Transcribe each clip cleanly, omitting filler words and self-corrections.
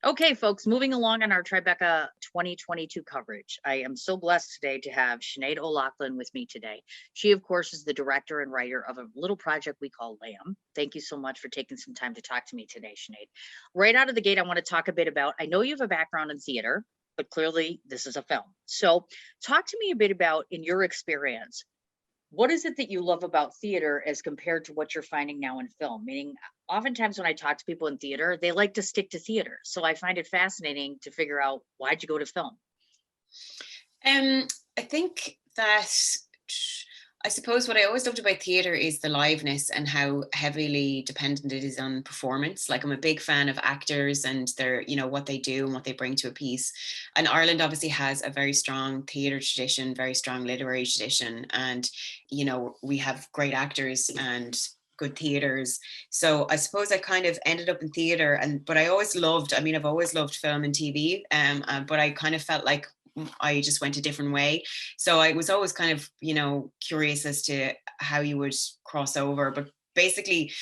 Okay, folks, moving along on our Tribeca 2022 coverage. I am so blessed today to have Sinead O'Loughlin with me today. She, of course, is the director and writer of a little project we call Lamb. Thank you so much for taking some time to talk to me today, Sinead. Right out of the gate, I want to talk a bit about, I know you have a background in theater, but clearly this is a film. So talk to me a bit about, in your experience, what is it that you love about theater as compared to what you're finding now in film? Meaning, oftentimes when I talk to people in theater, they like to stick to theater. So I find it fascinating to figure out, why'd you go to film? Um, I think that I suppose what I always loved about theatre is the liveness and how heavily dependent it is on performance. Like I'm a big fan of actors and their, what they do and what they bring to a piece. And Ireland obviously has a very strong theatre tradition, very strong literary tradition, and we have great actors and good theaters. So I suppose I kind of ended up in theater, but I always loved, I mean, I've always loved film and TV, but I kind of felt like I just went a different way. So I was always kind of, curious as to how you would cross over. But basically,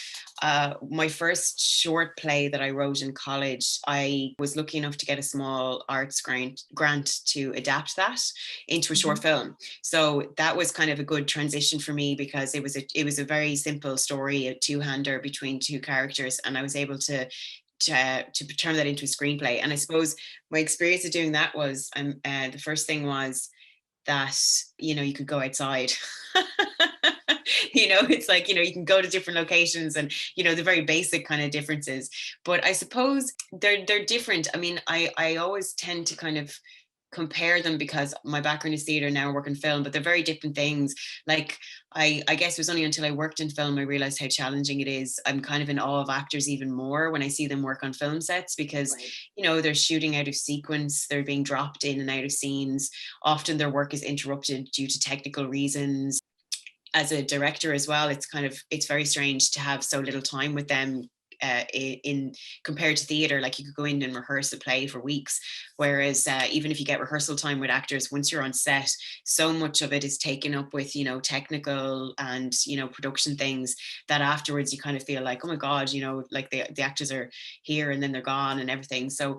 my first short play that I wrote in college, I was lucky enough to get a small arts grant to adapt that into a short Mhm. film. So that was kind of a good transition for me because it was a very simple story, a two-hander between two characters, and I was able to turn that into a screenplay. And I suppose my experience of doing that was the first thing was that you could go outside. It's like you can go to different locations, and the very basic kind of differences. But I suppose they're different. I mean, I always tend to kind of compare them because my background is theater, now I work in film, but they're very different things. Like I guess it was only until I worked in film I realized how challenging it is. I'm kind of in awe of actors even more when I see them work on film sets because Right. they're shooting out of sequence, they're being dropped in and out of scenes. Often their work is interrupted due to technical reasons. As a director as well, it's very strange to have so little time with them, in compared to theater. Like you could go in and rehearse a play for weeks, whereas even if you get rehearsal time with actors, once you're on set, so much of it is taken up with technical and production things, that afterwards you kind of feel like, oh my god, like the actors are here and then they're gone and everything. So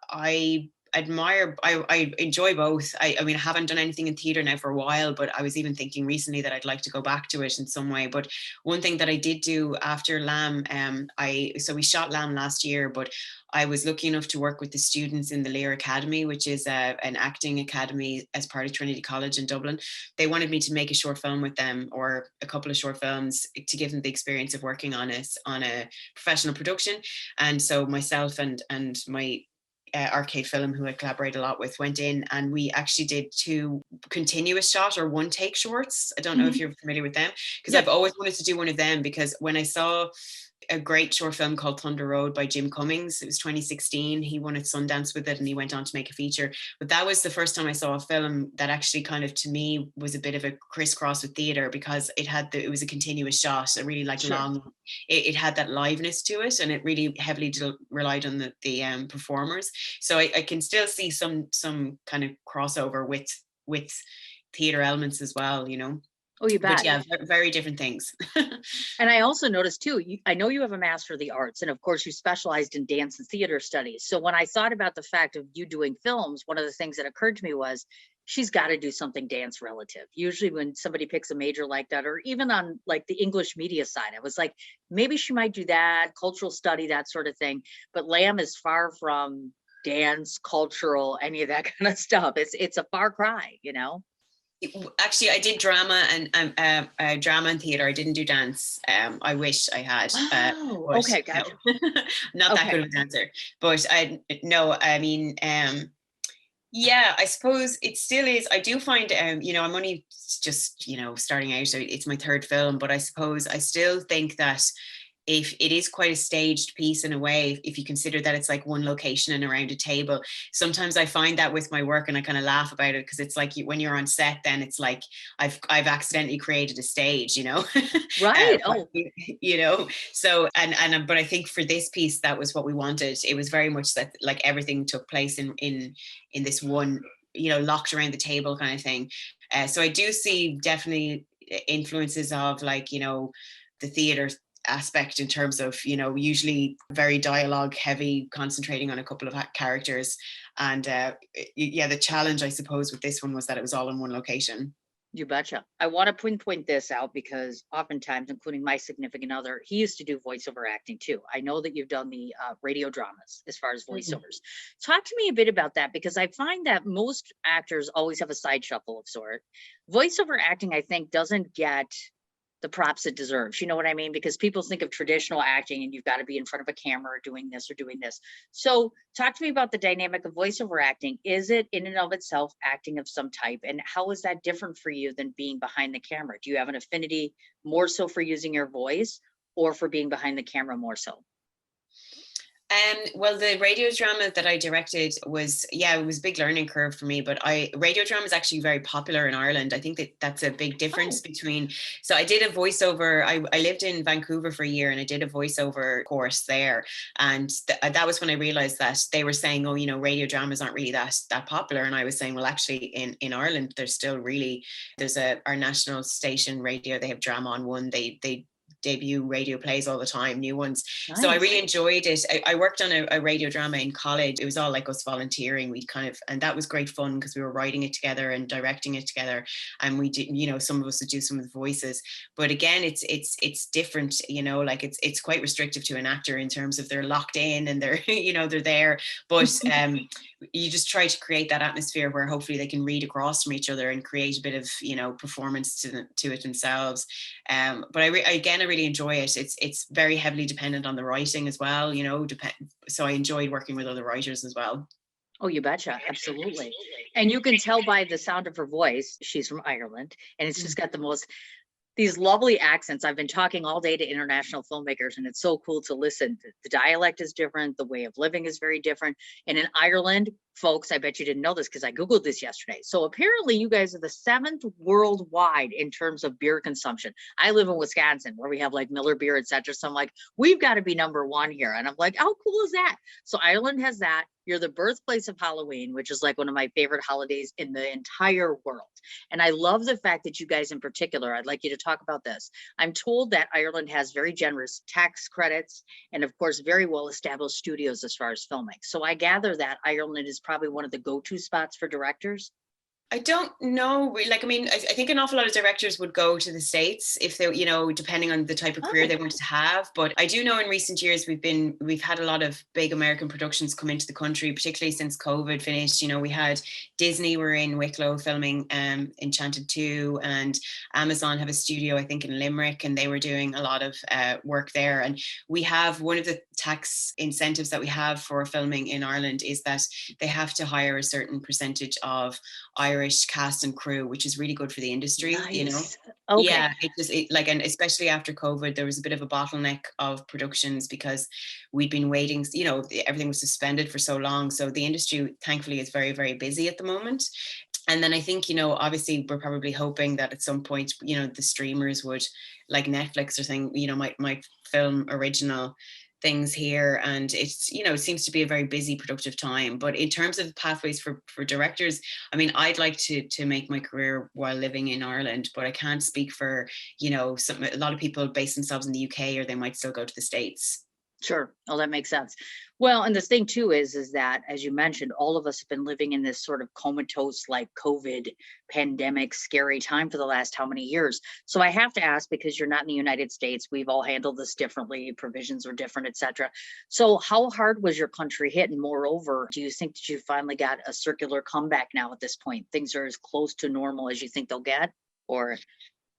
I enjoy both. I mean, I haven't done anything in theatre now for a while, but I was even thinking recently that I'd like to go back to it in some way. But one thing that I did do after Lamb, so we shot Lamb last year, but I was lucky enough to work with the students in the Lear Academy, which is an acting academy as part of Trinity College in Dublin. They wanted me to make a short film with them, or a couple of short films, to give them the experience of working on a professional production. And so myself and my Arcade Film, who I collaborate a lot with, went in and we actually did two continuous shot or one take shorts. I don't know if Mhm. you're familiar with them, because I've Yep. always wanted to do one of them, because when I saw a great short film called Thunder Road by Jim Cummings. It was 2016. He won at Sundance with it and he went on to make a feature. But that was the first time I saw a film that actually kind of, to me, was a bit of a crisscross with theatre, because it was a continuous shot, a really like Sure. long, it had that liveness to it, and it really heavily relied on the performers. So I can still see some kind of crossover with theatre elements as well. Oh, you But bet. yeah, very different things. And I also noticed too, I know you have a Master of the Arts, and of course you specialized in dance and theater studies. So when I thought about the fact of you doing films, one of the things that occurred to me was, she's got to do something dance relative. Usually when somebody picks a major like that, or even on like the English media side, I was like, maybe she might do that, cultural study, that sort of thing. But Lamb is far from dance, cultural, any of that kind of stuff. It's a far cry. Actually, I did drama and theater. I didn't do dance. I wish I had, Oh, but okay, no, gotcha. not that Okay. good of a dancer. But I no, I mean, yeah, I suppose it still is. I do find, I'm only just, starting out. So it's my third film, but I suppose I still think that if it is quite a staged piece in a way, if you consider that it's like one location and around a table. Sometimes I find that with my work and I kind of laugh about it, because it's like when you're on set, then it's like I've accidentally created a stage. Right. Oh, you know. So but I think for this piece, that was what we wanted. It was very much that like everything took place in this one, locked around the table kind of thing. So I do see definitely influences of like, the theater aspect in terms of, you know, usually very dialogue heavy, concentrating on a couple of characters. And yeah, the challenge, I suppose, with this one was that it was all in one location. You betcha. I want to pinpoint this out because oftentimes, including my significant other, he used to do voiceover acting too. I know that you've done the radio dramas as far as Mhm. voiceovers. Talk to me a bit about that because I find that most actors always have a side shuffle of sort. Voiceover acting, I think, doesn't get the props it deserves. You know what I mean? Because people think of traditional acting and you've got to be in front of a camera doing this or doing this. So, talk to me about the dynamic of voiceover acting. Is it in and of itself acting of some type? And how is that different for you than being behind the camera? Do you have an affinity more so for using your voice or for being behind the camera more so? Well, the radio drama that I directed was, yeah, it was a big learning curve for me. But radio drama is actually very popular in Ireland. I think that that's a big difference Oh, between. So I did a voiceover. I lived in Vancouver for a year, and I did a voiceover course there. And that was when I realized that they were saying, oh, you know, radio dramas aren't really that popular. And I was saying, well, actually, in Ireland, there's still really there's our national station radio. They have Drama on One. They debut radio plays all the time, new ones. So I really nice. enjoyed it. I worked on a radio drama in college. It was all like us volunteering. We kind of, and that was great fun because we were writing it together and directing it together. And we did, you know, some of us would do some of the voices. But again, it's different, you know, like it's quite restrictive to an actor in terms of they're locked in and they're, you know, they're there. But you just try to create that atmosphere where hopefully they can read across from each other and create a bit of, you know, performance to it themselves. But again, I really enjoy it. It's very heavily dependent on the writing as well, you know. So I enjoyed working with other writers as well. Oh, you betcha. Absolutely. And you can tell by the sound of her voice, she's from Ireland, and it's just got the most these lovely accents. I've been talking all day to international filmmakers, and it's so cool to listen. The dialect is different, the way of living is very different. And in Ireland, folks, I bet you didn't know this because I Googled this yesterday. So apparently, you guys are the seventh worldwide in terms of beer consumption. I live in Wisconsin where we have like Miller beer, etc. So I'm like, we've got to be number one here. And I'm like, how cool is that? So Ireland has that. You're the birthplace of Halloween, which is like one of my favorite holidays in the entire world. And I love the fact that you guys, in particular, I'd like you to talk about this. I'm told that Ireland has very generous tax credits and, of course, very well established studios as far as filming. So I gather that Ireland is probably one of the go to spots for directors. I don't know. Like, I mean, I think an awful lot of directors would go to the States if they, you know, depending on the type of career they Oh, wanted to have. But I do know in recent years we've had a lot of big American productions come into the country, particularly since COVID finished. You know, we had Disney were in Wicklow filming Enchanted 2, and Amazon have a studio, I think, in Limerick, and they were doing a lot of work there. And we have one of the tax incentives that we have for filming in Ireland is that they have to hire a certain percentage of Irish cast and crew, which is really good for the industry, you know. nice. Okay. Yeah, like, and especially after COVID, there was a bit of a bottleneck of productions because we'd been waiting, you know, everything was suspended for so long. So the industry, thankfully, is very, very busy at the moment. And then I think, you know, obviously we're probably hoping that at some point, you know, the streamers would, like Netflix or thing, you know, might film original things here. And it's, you know, it seems to be a very busy, productive time. But in terms of pathways for directors, I mean, I'd like to make my career while living in Ireland, but I can't speak for, you know, a lot of people base themselves in the UK, or they might still go to the States. Sure. Oh, that makes sense. Well, and the thing too is that as you mentioned, all of us have been living in this sort of comatose, like COVID pandemic, scary time for the last how many years. So I have to ask because you're not in the United States, we've all handled this differently, provisions are different, etc. So how hard was your country hit? And moreover, do you think that you finally got a circular comeback now at this point? Things are as close to normal as you think they'll get? Or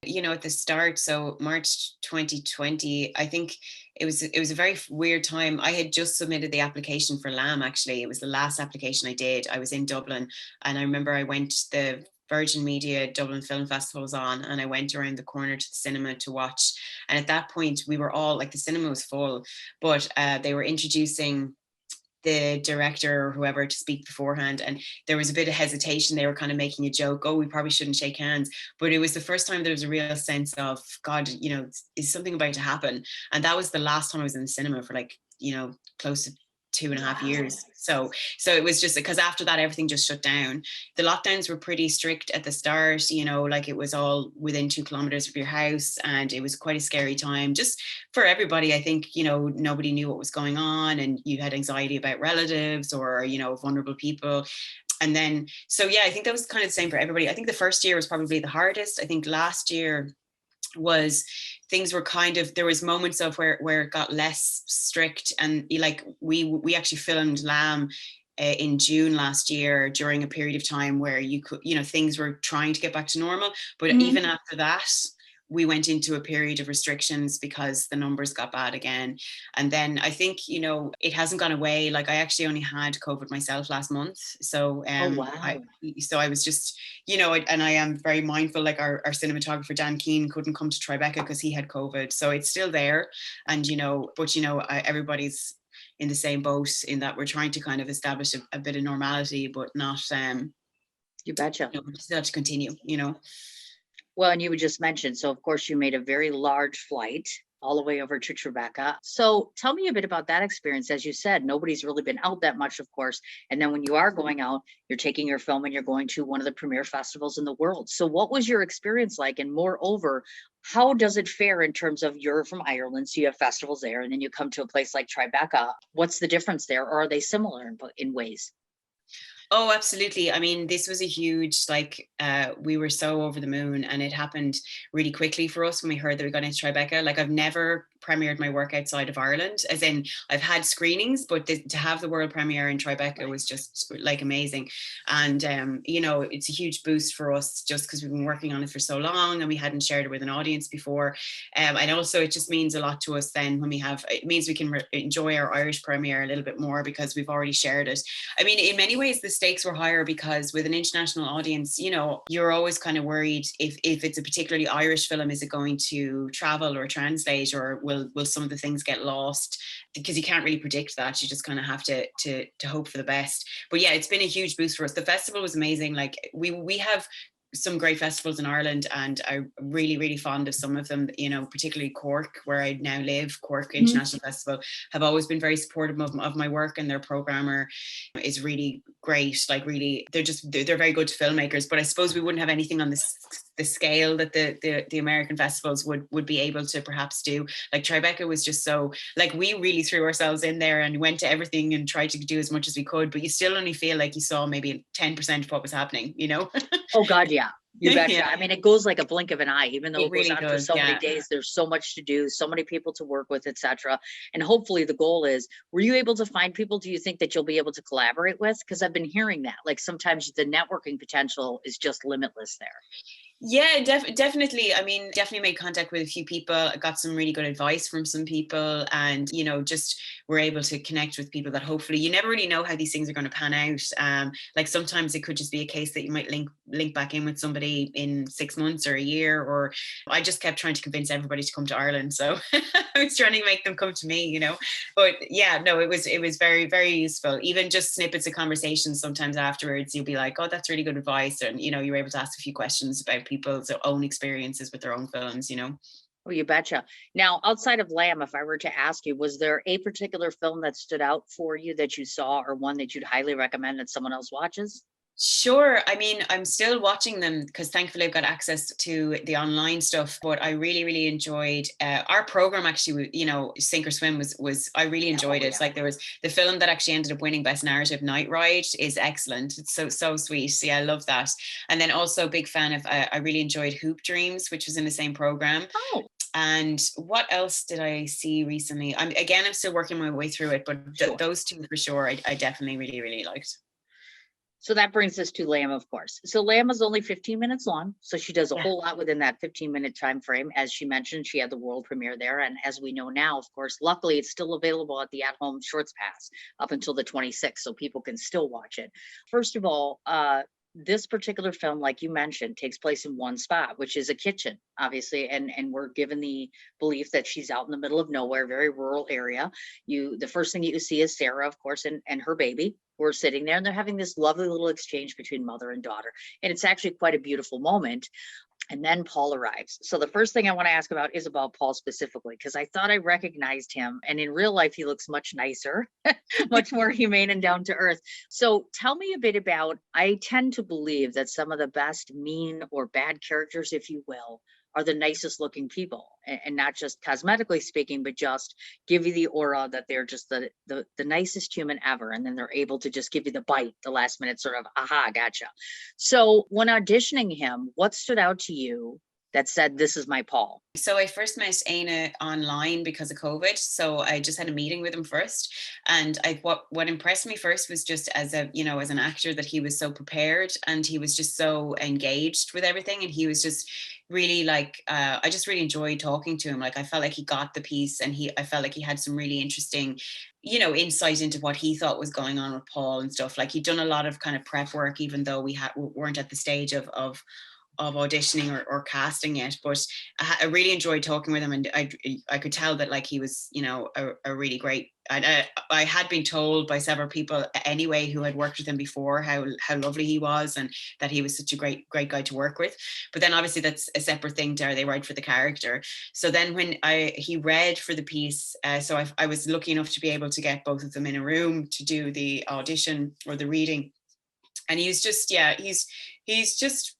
You know, at the start, so March 2020, I think it was a very weird time. I had just submitted the application for Lamb. Actually, it was the last application I did. I was in Dublin, and I remember I went to the Virgin Media Dublin Film Festival was on, and I went around the corner to the cinema to watch. And at that point, we were all like, the cinema was full, but they were introducing the director or whoever to speak beforehand, and there was a bit of hesitation. They were kind of making a joke, oh, we probably shouldn't shake hands. But it was the first time there was a real sense of, God, you know, is something about to happen? And that was the last time I was in the cinema for, like, you know, close to 2.5 years. So it was just because after that, everything just shut down. The lockdowns were pretty strict at the start, you know, like it was all within 2 kilometers of your house. And it was quite a scary time just for everybody. I think, you know, nobody knew what was going on, and you had anxiety about relatives or, you know, vulnerable people. And then, so yeah, I think that was kind of the same for everybody. I think the first year was probably the hardest. I think last year was, things were kind of, there was moments of where it got less strict, and like we actually filmed Lamb in June last year during a period of time where you could, you know, things were trying to get back to normal, but even after that we went into a period of restrictions because the numbers got bad again. And then I think, you know, it hasn't gone away. Like I actually only had COVID myself last month. So Oh, wow. I was just, you know, and I am very mindful, like our cinematographer, Dan Keane, couldn't come to Tribeca because he had COVID. So it's still there. And, you know, but, you know, everybody's in the same boat in that we're trying to kind of establish a bit of normality, but not, You betcha. you know, still have to continue, you know. Well, and you would just mention, so of course you made a very large flight all the way over to Tribeca. So tell me a bit about that experience. As you said, nobody's really been out that much, of course. And then when you are going out, you're taking your film and you're going to one of the premier festivals in the world. So what was your experience like? And moreover, how does it fare in terms of, you're from Ireland, so you have festivals there, and then you come to a place like Tribeca. What's the difference there? Or are they similar in ways? Oh, absolutely. I mean, this was a huge, like, we were so over the moon, and it happened really quickly for us when we heard that we got into Tribeca. Like, I've never premiered my work outside of Ireland, as in I've had screenings, but to have the world premiere in Tribeca was just like amazing. And, you know, it's a huge boost for us just because we've been working on it for so long and we hadn't shared it with an audience before. And also it just means a lot to us then when we have, it means we can enjoy our Irish premiere a little bit more because we've already shared it. I mean, in many ways, the stakes were higher because with an international audience, you know, you're always kind of worried if it's a particularly Irish film, is it going to travel or translate, or will some of the things get lost? Because you can't really predict that. You just kind of have to hope for the best. But yeah, it's been a huge boost for us. The festival was amazing. Like we have some great festivals in Ireland, and I'm really, really fond of some of them, you know, particularly Cork, where I now live. Cork International Festival have always been very supportive of my work, and their programmer is really great. Like really, they're very good to filmmakers. But I suppose we wouldn't have anything on the scale that the American festivals would be able to perhaps do. Like Tribeca was just so, like, we really threw ourselves in there and went to everything and tried to do as much as we could, but you still only feel like you saw maybe 10% of what was happening, you know? Oh God, yeah. You betcha. Yeah. I mean, it goes like a blink of an eye, even though It it goes really on for does, so many yeah. days. There's so much to do, so many people to work with, etc. And hopefully the goal is, were you able to find people, do you think, that you'll be able to collaborate with? Because I've been hearing that, like, sometimes the networking potential is just limitless there. Yeah, definitely. I mean, definitely made contact with a few people. I got some really good advice from some people, and, you know, just were able to connect with people that hopefully, you never really know how these things are going to pan out. Like sometimes it could just be a case that you might link back in with somebody in 6 months or a year, or I just kept trying to convince everybody to come to Ireland. So I was trying to make them come to me, you know. But yeah, no, it was very, very useful. Even just snippets of conversations sometimes afterwards, you'll be like, oh, that's really good advice. And, you know, you're able to ask a few questions about people's own experiences with their own films, you know. Oh, you betcha. Now, outside of Lamb, if I were to ask you, was there a particular film that stood out for you that you saw, or one that you'd highly recommend that someone else watches? Sure. I mean, I'm still watching them because thankfully I've got access to the online stuff. But I really, really enjoyed our program. Actually, you know, Sink or Swim was I really enjoyed it. Like, there was the film that actually ended up winning Best Narrative, Night Ride, is excellent. It's so sweet. Yeah, I love that. And then also big fan of I really enjoyed Hoop Dreams, which was in the same program. Oh, And what else did I see recently? I'm still working my way through it, but sure. those two for sure, I definitely really, really liked. So that brings us to Lamb, of course. So Lamb is only 15 minutes long. So she does a Yeah. whole lot within that 15-minute time frame. As she mentioned, she had the world premiere there. And as we know now, of course, luckily it's still available at the at-home Shorts Pass up until the 26th. So people can still watch it. First of all, this particular film, like you mentioned, takes place in one spot, which is a kitchen, obviously, and we're given the belief that she's out in the middle of nowhere, very rural area. The first thing you see is Sarah, of course, and her baby who are sitting there, and they're having this lovely little exchange between mother and daughter, and it's actually quite a beautiful moment. And then Paul arrives. So the first thing I want to ask about is about Paul specifically, because I thought I recognized him. And in real life, he looks much nicer, much more humane and down to earth. So tell me a bit about, I tend to believe that some of the best mean or bad characters, if you will, are the nicest looking people, and not just cosmetically speaking, but just give you the aura that they're just the nicest human ever. And then they're able to just give you the bite, the last minute sort of, aha, gotcha. So when auditioning him, what stood out to you that said, this is my Paul? So I first met Aina online because of COVID. So I just had a meeting with him first. And what impressed me first was just as a, you know, as an actor, that he was so prepared and he was just so engaged with everything. And he was just really like, I just really enjoyed talking to him. Like I felt like he got the piece, and I felt like he had some really interesting, you know, insight into what he thought was going on with Paul and stuff. Like he'd done a lot of kind of prep work, even though we weren't at the stage of auditioning or casting yet. But I really enjoyed talking with him, and I could tell that like he was, you know, a really great. I had been told by several people anyway who had worked with him before how lovely he was, and that he was such a great guy to work with. But then obviously that's a separate thing. Are they right for the character? So then when he read for the piece, so I was lucky enough to be able to get both of them in a room to do the audition or the reading. And he's just, yeah, he's just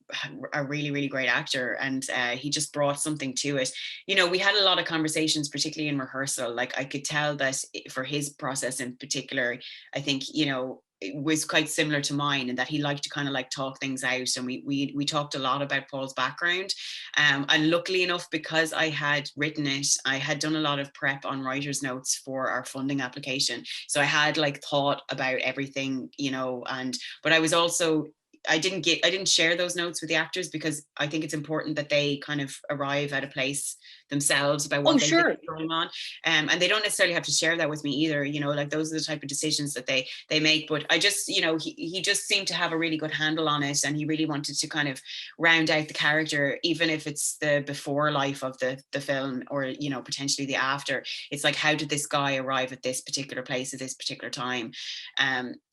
a really great actor, and he just brought something to it. You know, we had a lot of conversations, particularly in rehearsal. Like I could tell that for his process in particular, I think, you know, it was quite similar to mine, in that he liked to kind of like talk things out. And we talked a lot about Paul's background, and luckily enough, because I had written it, I had done a lot of prep on writer's notes for our funding application. So I had like thought about everything, you know. And but I was also, I didn't share those notes with the actors, because I think it's important that they kind of arrive at a place themselves about Oh, what they think sure. is going on. And they don't necessarily have to share that with me either. You know, like those are the type of decisions that they make. But I just, you know, he just seemed to have a really good handle on it, and he really wanted to kind of round out the character, even if it's the before life of the film, or, you know, potentially the after. It's like, how did this guy arrive at this particular place at this particular time?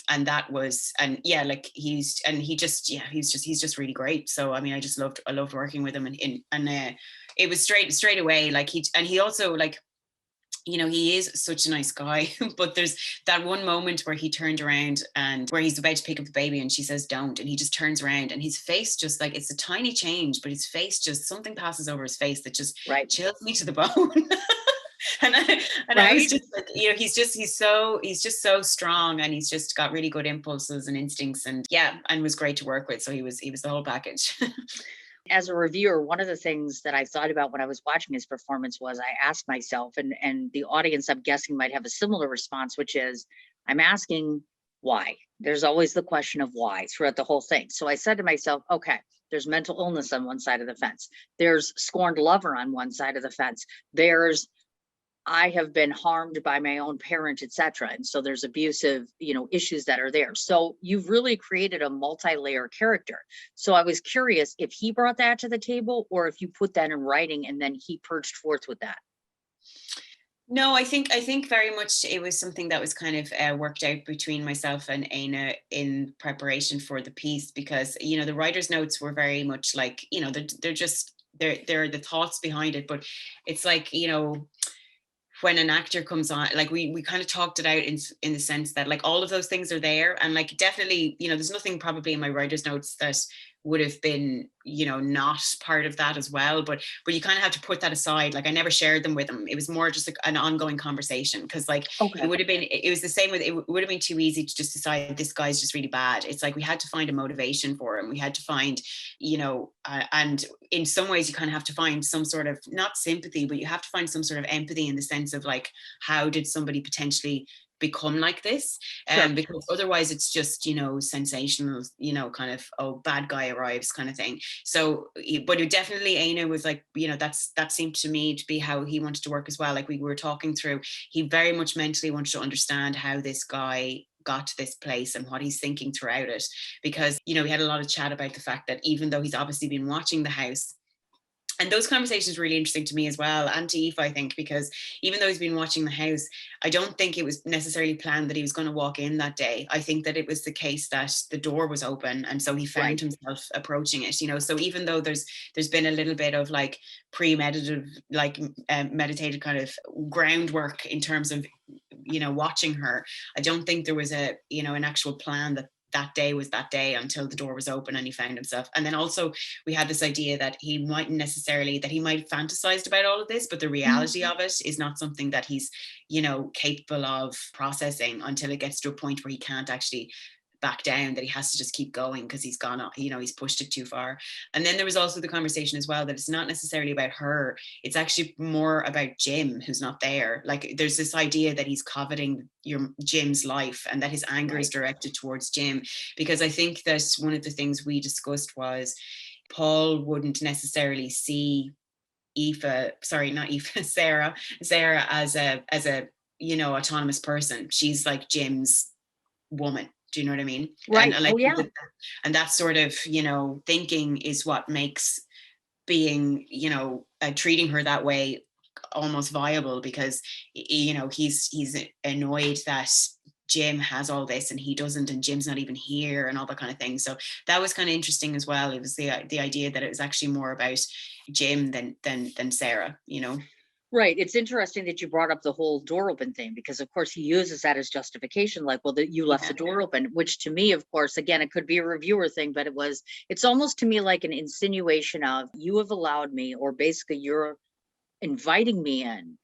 And that was, and yeah, like he's just really great. So I mean, I loved working with him, and it was straight away. Like he also, like, you know, he is such a nice guy. But there's that one moment where he turned around, and where he's about to pick up the baby, and she says don't, and he just turns around, and his face just, like, it's a tiny change, but his face, just something passes over his face that just Right. chills me to the bone. I was just like, you know, he's just so strong, and he's just got really good impulses and instincts, and yeah, and was great to work with. So he was the whole package. As a reviewer, one of the things that I thought about when I was watching his performance was, I asked myself, and the audience, I'm guessing, might have a similar response, which is, I'm asking why. There's always the question of why throughout the whole thing. So I said to myself, okay, there's mental illness on one side of the fence. There's scorned lover on one side of the fence. There's, I have been harmed by my own parent, etc. And so there's abusive, you know, issues that are there. So you've really created a multi-layer character. So I was curious if he brought that to the table, or if you put that in writing and then he purged forth with that. No, I think very much it was something that was kind of worked out between myself and Aina in preparation for the piece, because, you know, the writer's notes were very much like, you know, they're the thoughts behind it. But it's like, you know, when an actor comes on, like we kind of talked it out in the sense that, like, all of those things are there, and like definitely, you know, there's nothing probably in my writer's notes that would have been, you know, not part of that as well. But you kind of have to put that aside. Like I never shared them with him. It was more just like an ongoing conversation, because like Okay. it was the same with, it would have been too easy to just decide this guy's just really bad. It's like we had to find a motivation for him. We had to find, you know, and in some ways you kind of have to find some sort of, not sympathy, but you have to find some sort of empathy, in the sense of like, how did somebody potentially become like this? Sure. Because otherwise it's just, you know, sensational, you know, kind of, oh, bad guy arrives kind of thing. So, but it definitely, Aina was like, you know, that seemed to me to be how he wanted to work as well. Like we were talking through, he very much mentally wanted to understand how this guy got to this place and what he's thinking throughout it. Because, you know, we had a lot of chat about the fact that even though he's obviously been watching the house, And those conversations were really interesting to me as well, and to Aoife, I think, because even though he's been watching the house, I don't think it was necessarily planned that he was going to walk in that day. I think that it was the case that the door was open, and so he found Right. himself approaching it. So even though there's been a little bit of like premeditative, like meditated kind of groundwork in terms of watching her, I don't think there was an actual plan that day was that day until the door was open and he found himself. And then also we had this idea that he might have fantasized about all of this, but the reality of it is not something that he's capable of processing until it gets to a point where he can't actually back down, that he has to just keep going because he's gone, he's pushed it too far. And then there was also the conversation as well that it's not necessarily about her, it's actually more about Jim, who's not there. Like there's this idea that he's coveting Jim's life, and that his anger is directed towards Jim, because I think that one of the things we discussed was Paul wouldn't necessarily see Sarah as a autonomous person. She's like Jim's woman. Do you know what I mean? Right. And that sort of, thinking is what makes being, treating her that way almost viable, because, he's annoyed that Jim has all this and he doesn't, and Jim's not even here, and all that kind of thing. So that was kind of interesting as well. It was the idea that it was actually more about Jim than Sarah, Right. It's interesting that you brought up the whole door open thing, because of course he uses that as justification, like, well, that you left the door open, which to me, of course, again, it could be a reviewer thing, but it's almost to me like an insinuation of, you have allowed me, or basically you're inviting me in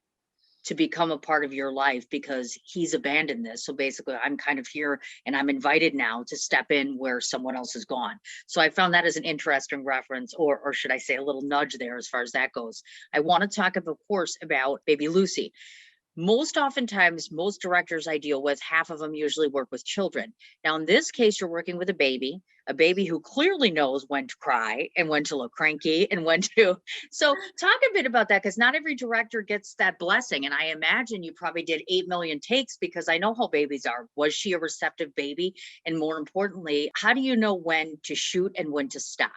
to become a part of your life because he's abandoned this. So basically I'm kind of here and I'm invited now to step in where someone else is gone. So I found that as an interesting reference, or should I say a little nudge there as far as that goes. I want to talk, of course, about baby Lucy. Most oftentimes, most directors I deal with, half of them usually work with children. Now, in this case, you're working with a baby who clearly knows when to cry and when to look cranky and when to. So talk a bit about that, because not every director gets that blessing. And I imagine you probably did 8 million takes, because I know how babies are. Was she a receptive baby? And more importantly, how do you know when to shoot and when to stop?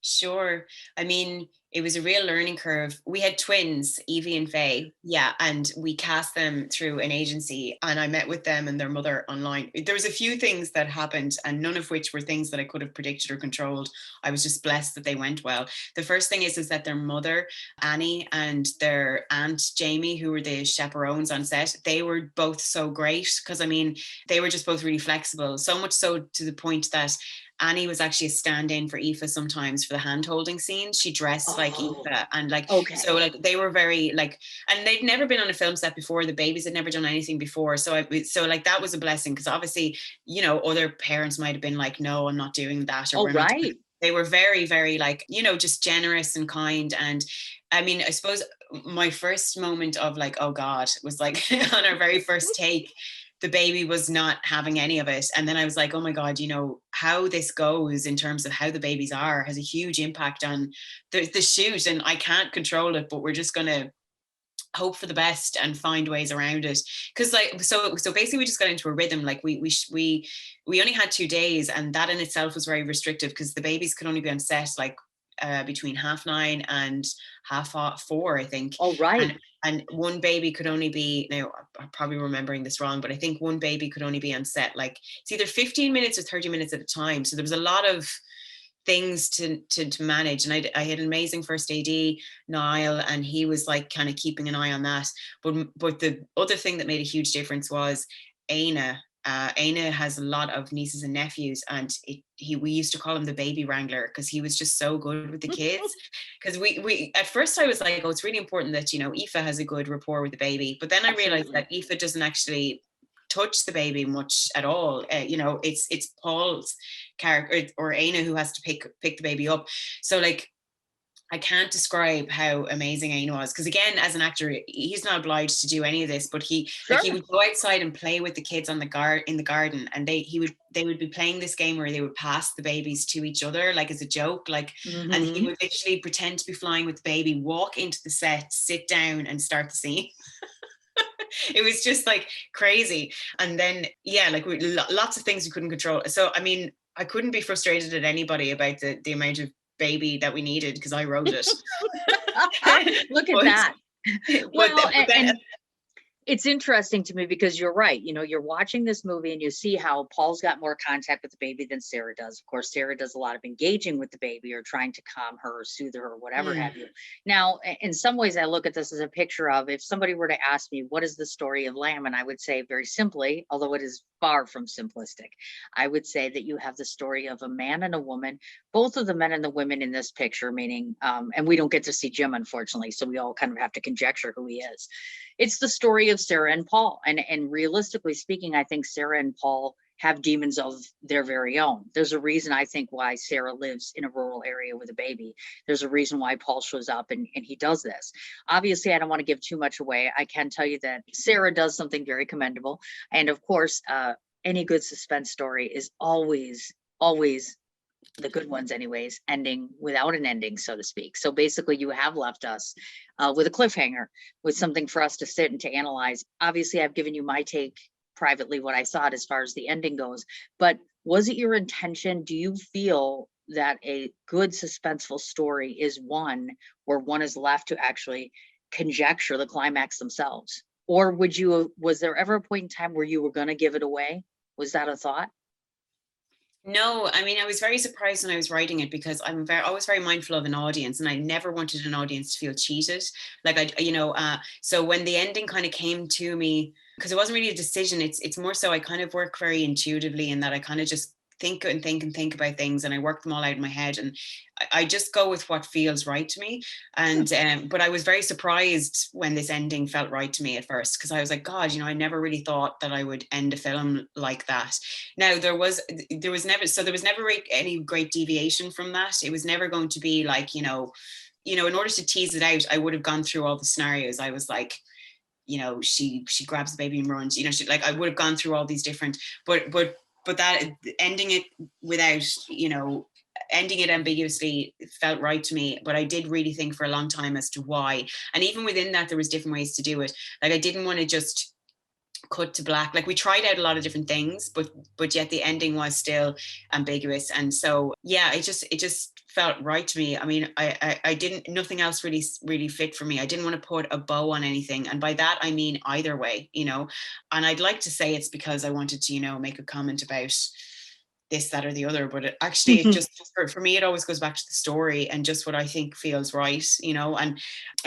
Sure. I mean, it was a real learning curve. We had twins, Evie and Faye. Yeah. And we cast them through an agency, and I met with them and their mother online. There was a few things that happened, and none of which were things that I could have predicted or controlled. I was just blessed that they went well. The first thing is that their mother, Annie, and their aunt, Jamie, who were the chaperones on set, they were both so great, because I mean, they were just both really flexible. So much so to the point that Annie was actually a stand-in for Aoife sometimes for the hand-holding scenes. She dressed like Aoife, and so they were very and they'd never been on a film set before. The babies had never done anything before, so that was a blessing, because obviously, other parents might have been like, no, I'm not doing that, or we're not. They were very, very just generous and kind. And I mean, I suppose my first moment of oh God, was on our very first take. The baby was not having any of it. And then I was like, oh my God, how this goes in terms of how the babies are has a huge impact on the shoot. And I can't control it, but we're just going to hope for the best and find ways around it. Because so basically we just got into a rhythm. We only had 2 days, and that in itself was very restrictive, because the babies could only be on set between 9:30 and 4:30, I think. Oh, right. And one baby could only be, now I'm probably remembering this wrong, but I think one baby could only be on set it's either 15 minutes or 30 minutes at a time. So there was a lot of things to manage. And I had an amazing first AD, Niall, and he was kind of keeping an eye on that. But the other thing that made a huge difference was Aina. Aina has a lot of nieces and nephews, and we used to call him the baby wrangler, because he was just so good with the kids. Because we at first I was like, oh, it's really important that Aoife has a good rapport with the baby. But then I realized that Aoife doesn't actually touch the baby much at all. It's Paul's character, or Aina, who has to pick the baby up. So I can't describe how amazing Aina was, because again, as an actor, he's not obliged to do any of this, but he would go outside and play with the kids in the garden, and they would be playing this game where they would pass the babies to each other, as a joke, and he would literally pretend to be flying with the baby, walk into the set, sit down, and start the scene. It was just crazy. And then lots of things we couldn't control. So I mean, I couldn't be frustrated at anybody about the amount of baby that we needed because I wrote it. Look at but, that. but, Well, but then, and it's interesting to me because you're right. You're watching this movie and you see how Paul's got more contact with the baby than Sarah does. Of course, Sarah does a lot of engaging with the baby or trying to calm her or soothe her or whatever have you. Now, in some ways, I look at this as a picture of if somebody were to ask me, what is the story of Lamb? And I would say very simply, although it is far from simplistic, I would say that you have the story of a man and a woman, both of the men and the women in this picture, meaning, and we don't get to see Jim, unfortunately, so we all kind of have to conjecture who he is. It's the story of Sarah and Paul. And realistically speaking, I think Sarah and Paul have demons of their very own. There's a reason, I think, why Sarah lives in a rural area with a baby. There's a reason why Paul shows up and he does this. Obviously, I don't want to give too much away. I can tell you that Sarah does something very commendable. And of course, any good suspense story is always the good ones anyways, ending without an ending, so to speak. So basically you have left us with a cliffhanger, with something for us to sit and to analyze. Obviously, I've given you my take privately, what I thought as far as the ending goes, but was it your intention? Do you feel that a good suspenseful story is one where one is left to actually conjecture the climax themselves? Or was there ever a point in time where you were going to give it away? Was that a thought? No, I mean, I was very surprised when I was writing it because always very mindful of an audience, and I never wanted an audience to feel cheated. So when the ending kind of came to me, because it wasn't really a decision, it's more so I kind of work very intuitively in that I kind of just think and think and think about things, and I work them all out in my head, and I just go with what feels right to me. And but I was very surprised when this ending felt right to me at first, because I was like, God, I never really thought that I would end a film like that. Now there was never any great deviation from that. It was never going to be like, in order to tease it out, I would have gone through all the scenarios. I was like, she grabs the baby and runs, I would have gone through all these different, but that ending it without, ending it ambiguously felt right to me. But I did really think for a long time as to why. And even within that, there was different ways to do it. Like, I didn't want to just cut to black. Like, we tried out a lot of different things, but yet the ending was still ambiguous. And so, yeah, it just felt right to me. I mean, I didn't, nothing else really fit for me. I didn't want to put a bow on anything. And by that, I mean either way, and I'd like to say it's because I wanted to, make a comment about this, that, or the other, but it just for me, it always goes back to the story and just what I think feels right, and I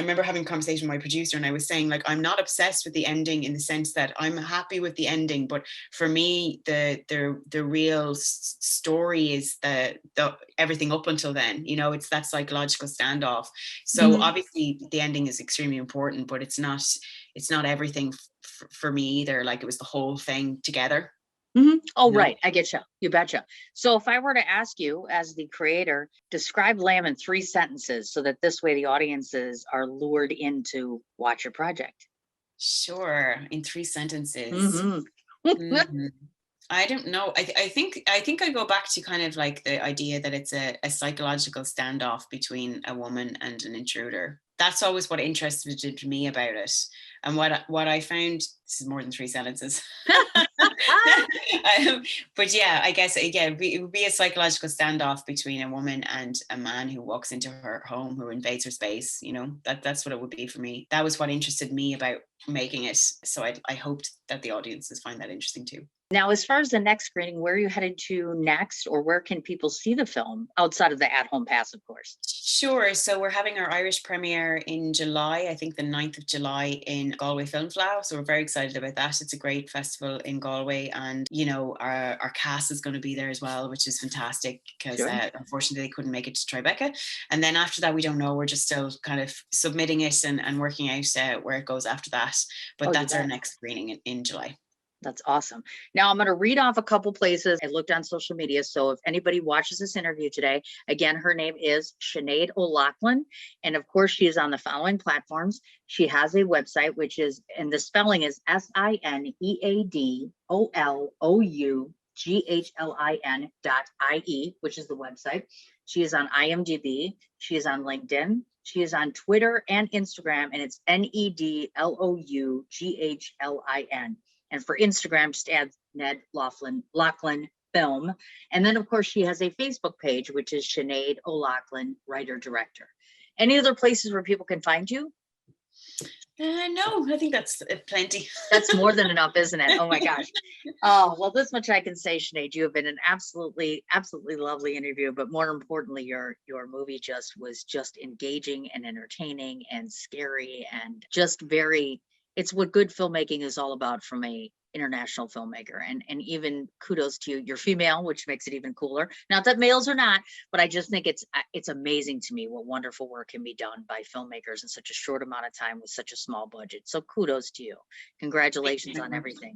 remember having a conversation with my producer, and I was saying, like, I'm not obsessed with the ending in the sense that I'm happy with the ending, but for me, the real story is the everything up until then, it's that psychological standoff. So obviously the ending is extremely important, but it's not everything for me either. Like, it was the whole thing together. Oh, right. I get you. You betcha. So if I were to ask you, as the creator, describe Lamb in 3 sentences so that this way the audiences are lured in to watch your project. Sure. In 3 sentences. I don't know. I think I go back to kind of like the idea that it's a psychological standoff between a woman and an intruder. That's always what interested me about it. And what I found, this is more than 3 sentences. But yeah, I guess, again, it would be a psychological standoff between a woman and a man who walks into her home, who invades her space. That's what it would be for me. That was what interested me about making it. So I hoped that the audiences find that interesting too. Now, as far as the next screening, where are you headed to next, or where can people see the film outside of the at-home pass, of course? Sure. So we're having our Irish premiere in July, I think the 9th of July, in Galway Film Flow. So we're very excited about that. It's a great festival in Galway, and our cast is going to be there as well, which is fantastic, because unfortunately they couldn't make it to Tribeca. And then after that, we don't know. We're just still kind of submitting it and working out where it goes after that. But that's our next screening in July. That's awesome. Now I'm going to read off a couple places I looked on social media. So if anybody watches this interview today, again, her name is Sinéad O'Loughlin. And of course, she is on the following platforms. She has a website, which is, and the spelling is SINEADOLOUGHLIN.IE, which is the website. She is on IMDb. She is on LinkedIn. She is on Twitter and Instagram, and it's NEDLOUGHLIN. And for Instagram, just add Ned Loughlin Film. And then, of course, she has a Facebook page, which is Sinéad O'Loughlin, writer director. Any other places where people can find you? No, I think that's plenty. That's more than enough, isn't it? Oh my gosh. Oh, well, this much I can say, Sinead, you have been an absolutely lovely interview, but more importantly, your movie was just engaging and entertaining and scary and just very, it's what good filmmaking is all about from a international filmmaker. And even kudos to you. You're female, which makes it even cooler. Not that males are not, but I just think it's amazing to me what wonderful work can be done by filmmakers in such a short amount of time with such a small budget. So kudos to you. Congratulations on everything.